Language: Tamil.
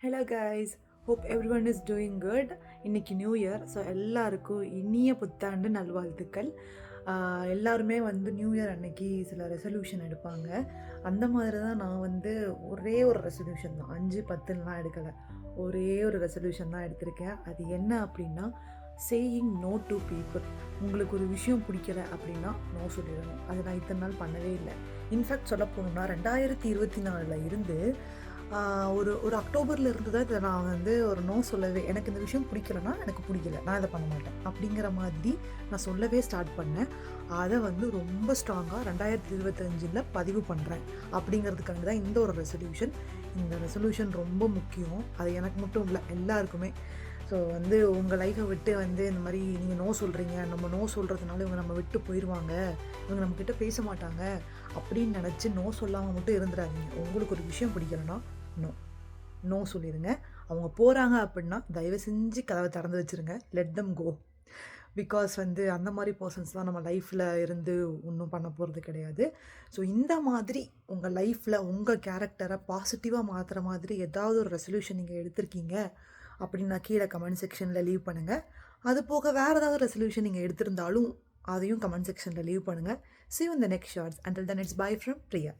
Hello guys, hope every one is doing good. இன்றைக்கி நியூ இயர், ஸோ எல்லாருக்கும் இனிய புத்தாண்டு நல்வாழ்த்துக்கள். எல்லாருமே நியூ இயர் அன்னைக்கு சில ரெசல்யூஷன் எடுப்பாங்க. அந்த மாதிரி தான் நான் ஒரே ஒரு ரெசல்யூஷன் தான், 5-10லாம் எடுக்கலை. ஒரே ஒரு ரெசல்யூஷன் தான் எடுத்திருக்கேன். அது என்ன அப்படின்னா, சேயிங் நோ டு பீப்புள். உங்களுக்கு ஒரு விஷயம் பிடிக்கல அப்படின்னா நோ சொல்லிடணும். அது நான் இத்தனை நாள் பண்ணவே இல்லை. இன்ஃபேக்ட் சொல்ல போகணுன்னா 2024 இருந்து ஒரு அக்டோபரில் இருந்து தான் இதை நான் ஒரு நோ சொல்லவே. எனக்கு இந்த விஷயம் பிடிக்கலன்னா எனக்கு பிடிக்கல, நான் இதை பண்ண மாட்டேன் அப்படிங்கிற மாதிரி நான் சொல்லவே ஸ்டார்ட் பண்ணேன். அதை ரொம்ப ஸ்ட்ராங்காக 2025 பதிவு பண்ணுறேன். அப்படிங்கிறதுக்காக தான் இந்த ஒரு ரெசல்யூஷன். இந்த ரெசல்யூஷன் ரொம்ப முக்கியம். அது எனக்கு மட்டும் இல்லை, எல்லாருக்குமே. ஸோ உங்கள் லைஃப்பை விட்டு இந்த மாதிரி நீங்கள் நோ சொல்கிறீங்க, நம்ம நோ சொல்கிறதுனால இவங்க நம்ம விட்டு போயிடுவாங்க, இவங்க நம்மக்கிட்ட பேச மாட்டாங்க அப்படின்னு நினச்சி நோ சொல்லாமல் மட்டும் இருந்துடாதீங்க. உங்களுக்கு ஒரு விஷயம் பிடிக்கலன்னா நோ நோ சொல்லிடுங்க. அவங்க போகிறாங்க அப்படின்னா தயவு செஞ்சு கதவை திறந்து வச்சுருங்க. Let them go. பிகாஸ் அந்த மாதிரி பர்சன்ஸ் தான் நம்ம லைஃப்பில் இருந்து ஒன்றும் பண்ண போகிறது கிடையாது. ஸோ இந்த மாதிரி உங்கள் லைஃப்பில் உங்கள் கேரக்டரை பாசிட்டிவாக மாற்றுற மாதிரி ஏதாவது ஒரு ரெசல்யூஷன் நீங்கள் எடுத்திருக்கீங்க அப்படின்னு நான் கீழே கமெண்ட் செக்ஷனில் லீவ் பண்ணுங்கள். அது போக வேறு ஏதாவது ரெசல்யூஷன் நீங்கள் எடுத்திருந்தாலும் அதையும் கமெண்ட் செக்ஷனில் லீவ் பண்ணுங்கள். See you in the next shots. Until then, it's bye from Priya.